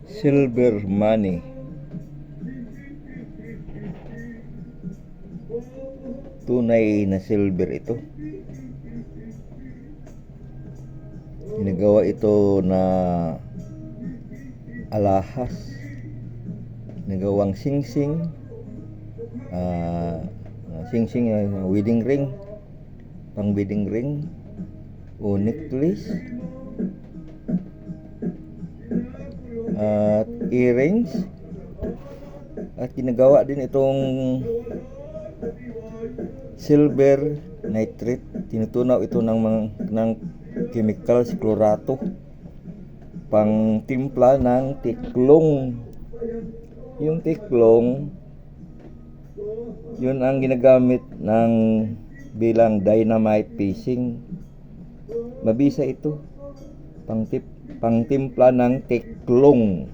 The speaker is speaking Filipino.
Silver money. Tunay na silver ito. Ginagawa ito na alahas. Nagawang singsing. Singsing, wedding ring. Pang wedding ring. O necklace. At earrings. At ginagawa din itong silver nitrate. Tinutunaw ito ng chemicals, klorato, pang timpla ng tiklong. Yung tiklong, yun ang ginagamit ng bilang dynamite fishing. Mabisa ito, pang timpla ng tiklong.